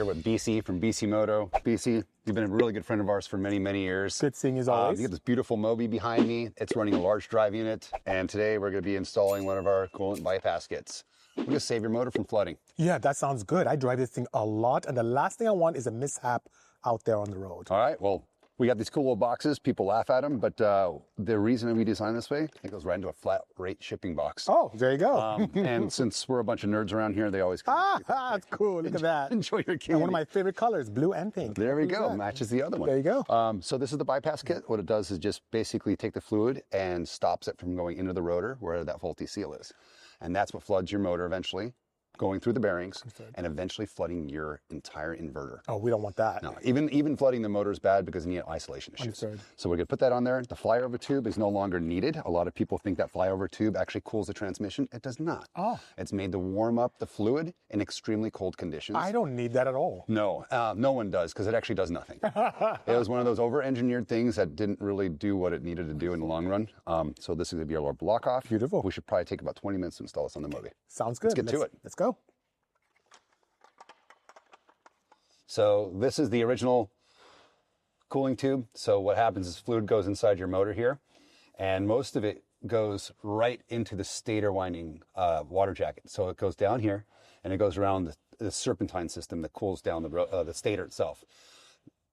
with Bisi from Bisimoto. Bisi, you've been a really good friend of ours for many, many years. Good seeing you as always. You have this beautiful Moby behind me. It's running a large drive unit, and today we're going to be installing one of our coolant bypass kits. We're going to save your motor from flooding. Yeah, that sounds good. I drive this thing a lot, and the last thing I want is a mishap out there on the road. All right, well, we got these cool little boxes. People laugh at them, but the reason we designed this way, it goes right into a flat rate shipping box. Oh, there you go. And since we're a bunch of nerds around here, they always that's cool. Look at that. Enjoy your candy. And one of my favorite colors, blue and pink. There we go. Matches the other one. There you go. So this is the bypass kit. What it does is just basically take the fluid and stops it from going into the rotor where that faulty seal is. And that's what floods your motor eventually, going through the bearings and eventually flooding your entire inverter. Oh, we don't want that. No, even flooding the motor is bad because you need isolation issues. Understood. So we're going to put that on there. The flyover tube is no longer needed. A lot of people think that flyover tube actually cools the transmission. It does not. Oh. It's made to warm up the fluid in extremely cold conditions. I don't need that at all. No, no one does because it actually does nothing. It was one of those over-engineered things that didn't really do what it needed to do in the long run. So this is going to be our block off. Beautiful. We should probably take about 20 minutes to install this on the Moby. Sounds good. Let's get to it. Let's go. So this is the original cooling tube. So what happens is fluid goes inside your motor here, and most of it goes right into the stator winding water jacket. So it goes down here, and it goes around the serpentine system that cools down the stator itself.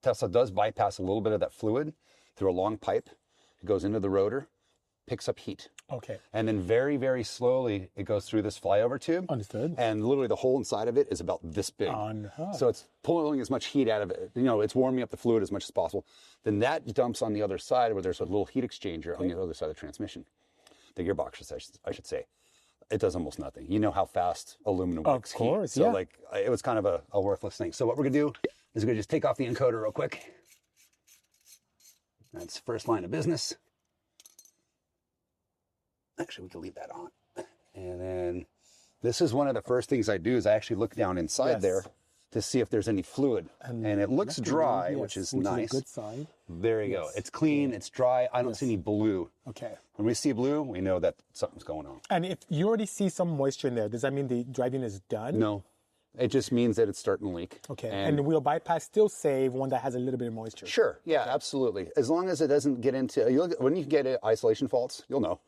Tesla does bypass a little bit of that fluid through a long pipe. It goes into the rotor, picks up heat. Okay. And then very, very slowly, it goes through this flyover tube. Understood. And literally the hole inside of it is about this big. So it's pulling as much heat out of it. You know, it's warming up the fluid as much as possible. Then that dumps on the other side where there's a little heat exchanger on the other side of the transmission. The gearbox, I should say. It does almost nothing. You know how fast aluminum works. Of course, heat. So like, it was kind of a worthless thing. So what we're going to do is we're going to just take off the encoder real quick. That's first line of business. Actually, we can leave that on. And then this is one of the first things I do is I actually look down inside there to see if there's any fluid. And it looks dry, which is nice. Is a good sign. There you go. It's clean, it's dry. I don't see any blue. Okay. When we see blue, we know that something's going on. And if you already see some moisture in there, does that mean the driving is done? No. It just means that it's starting to leak. Okay. And we'll bypass still save one that has a little bit of moisture. Sure. Yeah, absolutely. As long as it doesn't get into, when you get isolation faults, you'll know.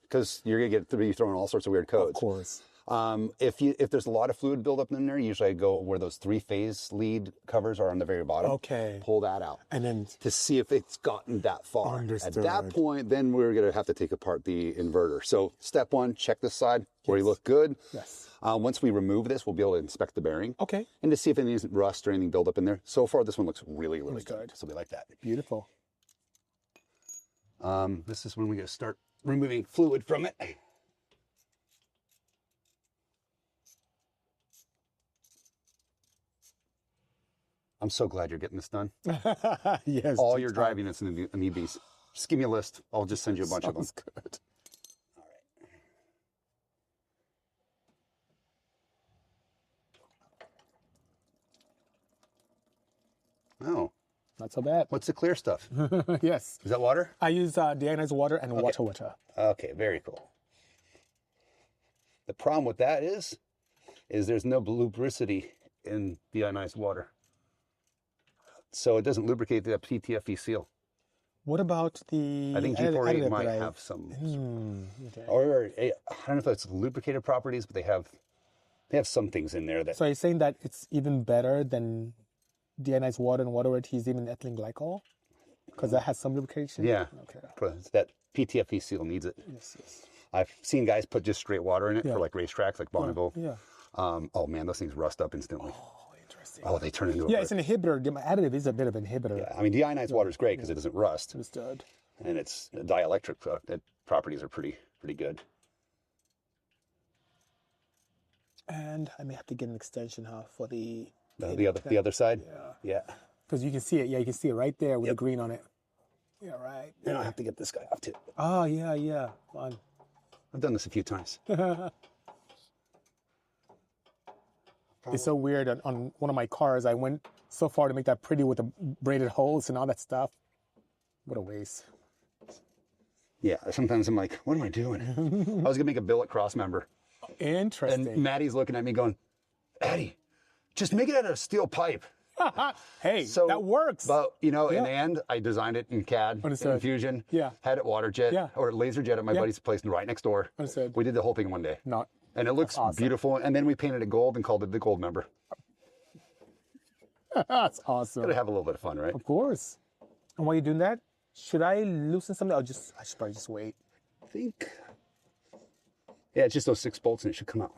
Because you're going to be throwing all sorts of weird codes. Of course. If there's a lot of fluid buildup in there, usually I go where those 3-phase lead covers are on the very bottom. Okay. Pull that out. And then to see if it's gotten that far. Understood. At that point, then we're going to have to take apart the inverter. So step one, check this side where you look good. Yes. Once we remove this, we'll be able to inspect the bearing. Okay. And to see if anything rust or anything build up in there. So far, this one looks really, really good. So we like that. Beautiful. This is when we get to start removing fluid from it. I'm so glad you're getting this done. Yes. All your driving is an EBs. Just give me a list. I'll just send you a bunch of them. Good. All right. Oh. Not so bad. What's the clear stuff? Yes. Is that water? I use deionized water and water. Okay, very cool. The problem with that is there's no lubricity in deionized water. So it doesn't lubricate the PTFE seal. What about the... I think G48 might have some. Okay. Or I don't know if it's lubricated properties, but they have some things in there that... So are you saying that it's even better than deionized water and water adhesive and ethylene glycol? Because that has some lubrication? Yeah. Okay. That PTFE seal needs it. Yes, yes. I've seen guys put just straight water in it for like racetracks, like Bonneville. Yeah. Oh man, those things rust up instantly. Oh, interesting. Oh, they turn into a... Yeah, it's an inhibitor. The additive is a bit of an inhibitor. Yeah, I mean, deionized water is great because it doesn't rust. Understood. And it's dielectric properties are pretty good. And I may have to get an extension for the other side. Yeah. Because you can see it. Yeah, you can see it right there with the green on it. Yeah, right. Then I have to get this guy off too. Oh yeah. Fun. I've done this a few times. It's so weird. On one of my cars, I went so far to make that pretty with the braided holes and all that stuff. What a waste. Yeah, sometimes I'm like, what am I doing? I was gonna make a billet cross member. Interesting. And Maddie's looking at me going, Eddy, just make it out of steel pipe. Hey, that works. But, you know, in the end, I designed it in CAD, in Fusion. Yeah. Had it water jet or laser jet at my buddy's place right next door. Understood. We did the whole thing one day. Not. And it looks beautiful. And then we painted it gold and called it the Gold Member. That's awesome. Gotta have a little bit of fun, right? Of course. And while you're doing that, should I loosen something? I should probably just wait. I think. Yeah, it's just those 6 bolts and it should come out.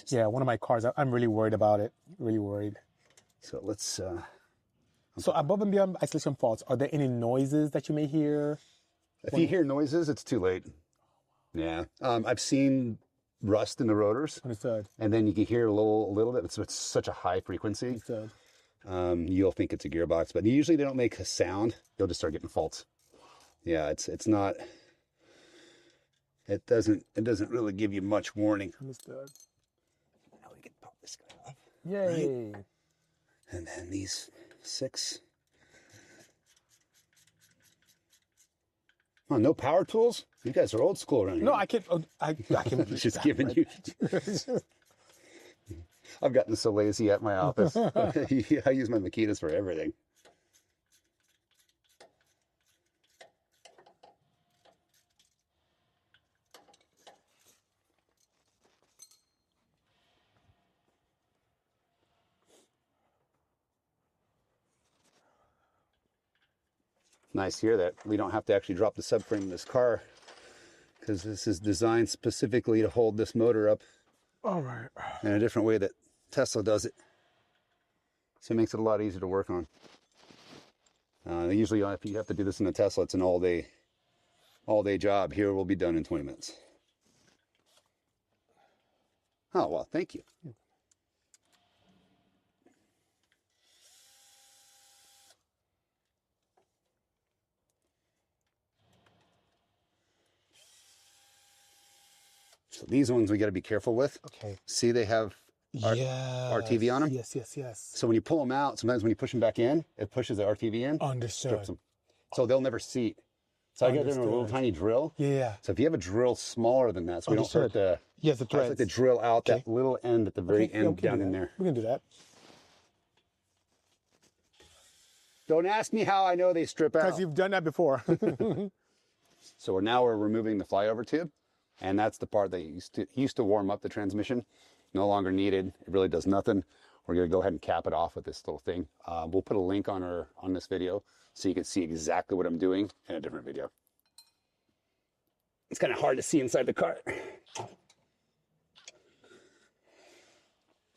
Yeah, one of my cars, I'm really worried about it. Really worried. So let's. So above and beyond isolation faults, are there any noises that you may hear? If you hear noises, it's too late. Yeah. I've seen rust in the rotors. Understood. And then you can hear a little bit. It's such a high frequency. Understood. You'll think it's a gearbox, but usually they don't make a sound. You'll just start getting faults. Yeah, it's not. It doesn't really give you much warning. Understood. Now we can pop this guy off. Yay. Right? And then these 6. Oh, no power tools? You guys are old school around here. No, I can. I can. Just giving you. I've gotten so lazy at my office. I use my Makitas for everything. Nice here that we don't have to actually drop the subframe of this car because this is designed specifically to hold this motor up. All right. In a different way that Tesla does it. So it makes it a lot easier to work on. Usually if you have to do this in a Tesla, it's an all day job. Here we'll be done in 20 minutes. Oh, well, thank you. So these ones we got to be careful with. Okay. See, they have RTV on them. Yes, yes, yes. So when you pull them out, sometimes when you push them back in, it pushes the RTV in. Understood. Strips them. So they'll never seat. So I got them in a little tiny drill. Yeah. So if you have a drill smaller than that, so we don't hurt the. Yes, the threads. I like to drill out that little end at the very end down in there. We can do that. Don't ask me how I know they strip out. Because you've done that before. So now we're removing the flyover tube. And that's the part that used to warm up the transmission. No longer needed. It really does nothing. We're going to go ahead and cap it off with this little thing. We'll put a link on this video so you can see exactly what I'm doing in a different video. It's kind of hard to see inside the car.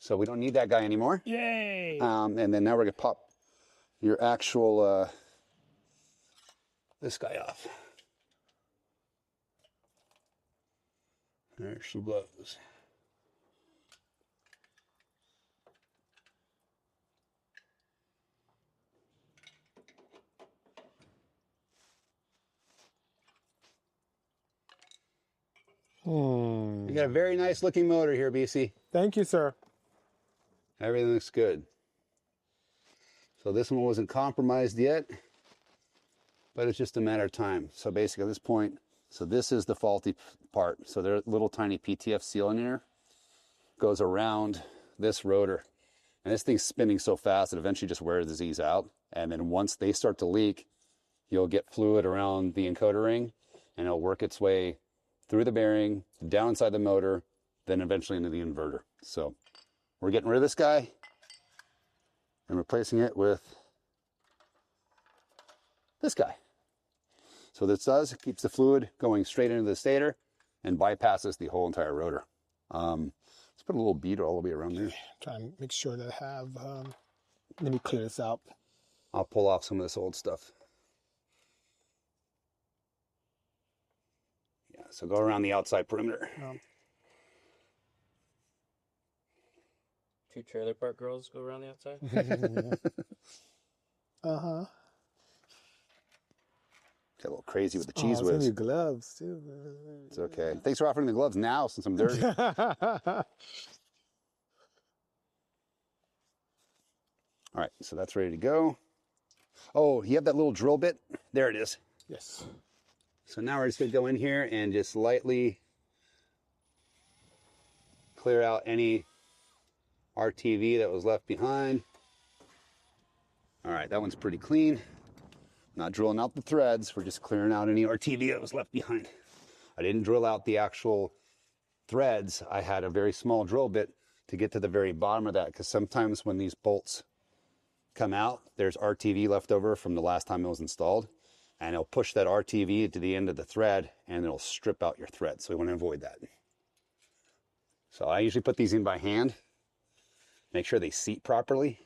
So we don't need that guy anymore. Yay! And then now we're going to pop your actual this guy off. There she goes. You got a very nice looking motor here, BC. Thank you, sir. Everything looks good. So this one wasn't compromised yet, but it's just a matter of time. So basically at this point, so this is the faulty part. So there's a little tiny PTF seal in here, goes around this rotor. And this thing's spinning so fast, it eventually just wears these out. And then once they start to leak, you'll get fluid around the encoder ring, and it'll work its way through the bearing, down inside the motor, then eventually into the inverter. So we're getting rid of this guy and replacing it with this guy. So this does, it keeps the fluid going straight into the stator and bypasses the whole entire rotor. Let's put a little beater all the way around there. Try and make sure that I have, let me clear this out. I'll pull off some of this old stuff. Yeah, so go around the outside perimeter. 2 trailer park girls go around the outside. Uh-huh. Get a little crazy with the cheese whiz. Your gloves too. It's okay. Thanks for offering the gloves now since I'm dirty. All right, so that's ready to go. Oh, you have that little drill bit? There it is. Yes. So now we're just going to go in here and just lightly clear out any RTV that was left behind. All right, that one's pretty clean. Not drilling out the threads, we're just clearing out any RTV that was left behind. I didn't drill out the actual threads. I had a very small drill bit to get to the very bottom of that, because sometimes when these bolts come out, there's RTV left over from the last time it was installed, and it'll push that RTV to the end of the thread and it'll strip out your thread. So we want to avoid that. So I usually put these in by hand, make sure they seat properly.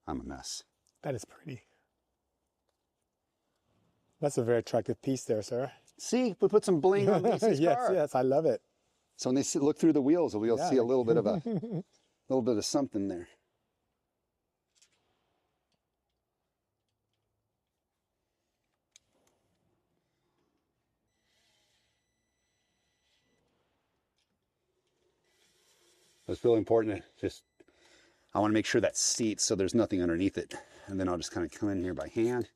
I'm a mess. That is pretty. That's a very attractive piece there, sir. See, we put some bling on Bisi's Yes, car. yes, I love it. So when they look through the wheels, we'll see a little bit of something there. It's really important to I want to make sure that seats so there's nothing underneath it. And then I'll just kind of come in here by hand.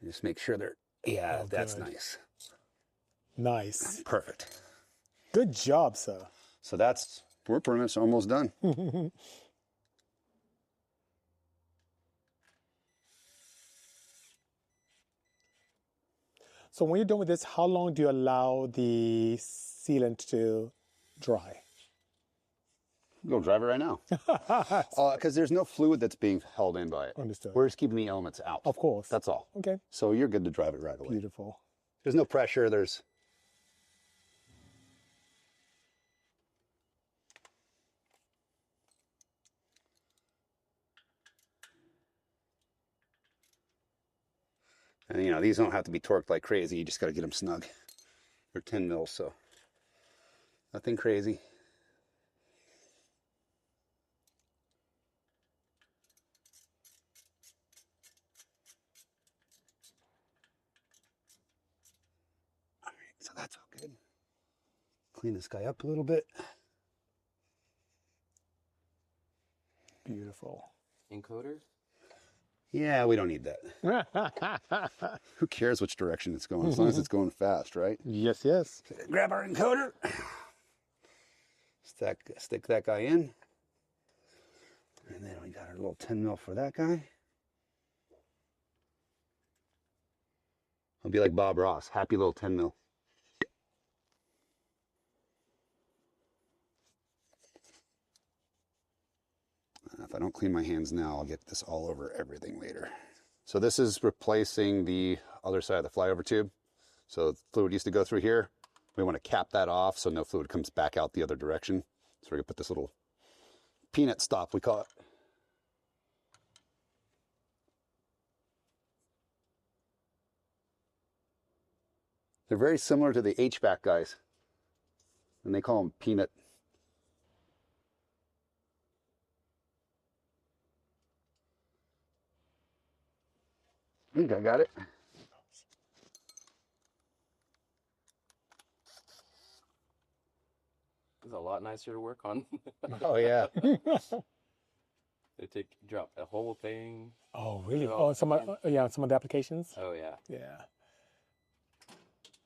And just make sure that's good. nice. Nice. Perfect. Good job, sir. So we're pretty much almost done. So when you're done with this, how long do you allow the sealant to dry? Go drive it right now. Because there's no fluid that's being held in by it. Understood. We're just keeping the elements out. Of course. That's all. Okay. So you're good to drive it right away. Beautiful. There's no pressure. And these don't have to be torqued like crazy. You just got to get them snug. They're 10 mils, so nothing crazy. All right, so that's all good. Clean this guy up a little bit. Beautiful. Encoder? Yeah, we don't need that. Who cares which direction it's going, as long as it's going fast, right? Yes, yes. Grab our encoder. Stick that guy in. And then we got our little 10 mil for that guy. I'll be like Bob Ross, happy little 10 mil. If I don't clean my hands now, I'll get this all over everything later. So this is replacing the other side of the flyover tube. So fluid used to go through here. We want to cap that off so no fluid comes back out the other direction. So we're going to put this little peanut stop, we call it. They're very similar to the HVAC guys, and they call them peanut. I think I got it. It's a lot nicer to work on. Oh yeah. They drop the whole thing. Oh, really? Oh, Oh, some of the applications? Oh yeah. Yeah.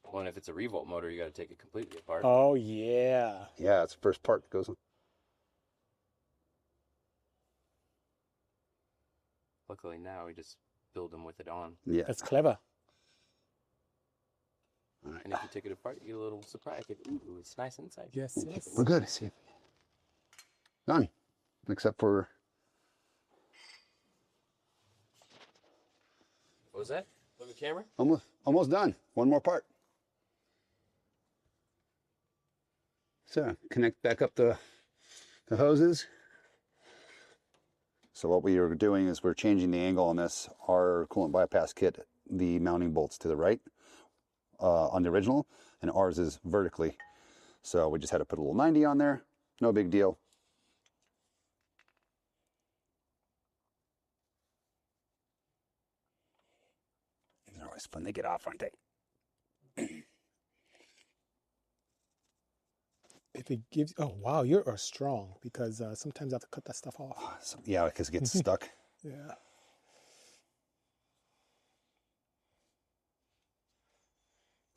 Well, and if it's a Revolt motor, you got to take it completely apart. Oh, yeah. Yeah, it's the first part that goes on. Luckily now we just build them with it on. Yeah. That's clever. All right. And if you take it apart, you get a little surprise. Ooh, it's nice inside. Yes, yes. We're good. See. Done. Except for What was that? Look at the camera. almost done. One more part. So connect back up the hoses. So what we are doing is we're changing the angle on this. Our Coolant Bypass Kit, the mounting bolts to the right on the original, and ours is vertically. So we just had to put a little 90 on there. No big deal. They're always fun to get off, aren't they? if it gives, oh wow, you are strong because sometimes I have to cut that stuff off. Yeah, because it gets stuck. Yeah.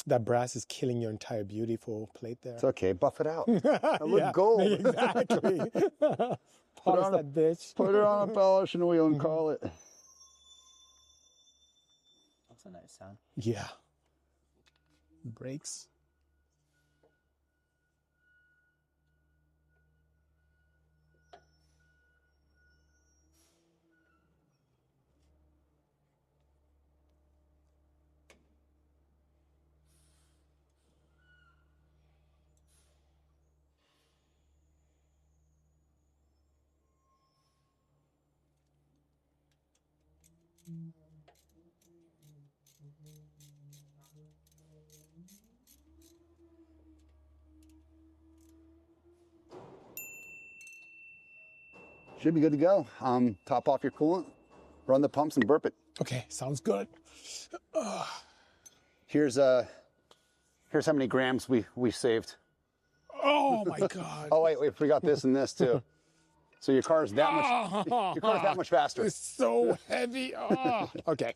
That brass is killing your entire beautiful plate there. It's okay, buff it out. I look gold. Exactly. Polish that bitch. Put it on a polishing wheel and call it. That's a nice sound. Yeah. Brakes. Should be good to go. Top off your coolant, run the pumps and burp it. Okay, sounds good. Here's how many grams we saved. Oh my God. Oh wait, we got this and this too. So your car's that much faster. It's so heavy. Oh. Okay.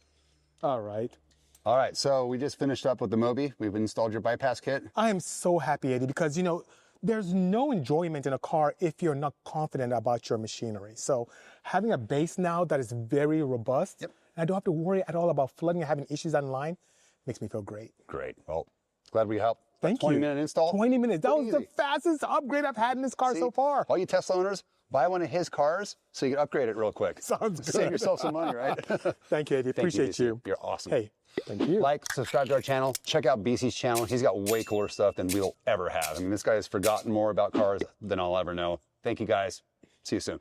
All right. All right, so we just finished up with the Moby. We've installed your bypass kit. I am so happy, Eddie, because, you know, there's no enjoyment in a car if you're not confident about your machinery. So having a base now that is very robust, and I don't have to worry at all about flooding or having issues online, makes me feel great. Great. Well, glad we helped. Thank you. 20-minute install. 20 minutes. That was Easy. the fastest upgrade I've had in this car See? so far. All you Tesla owners, buy one of his cars so you can upgrade it real quick. Sounds good. Save yourself some money, right? Thank you, Eddie. Appreciate you. You're awesome. Hey, thank you. Like, subscribe to our channel. Check out Bisi's channel. He's got way cooler stuff than we'll ever have. I mean, this guy has forgotten more about cars than I'll ever know. Thank you, guys. See you soon.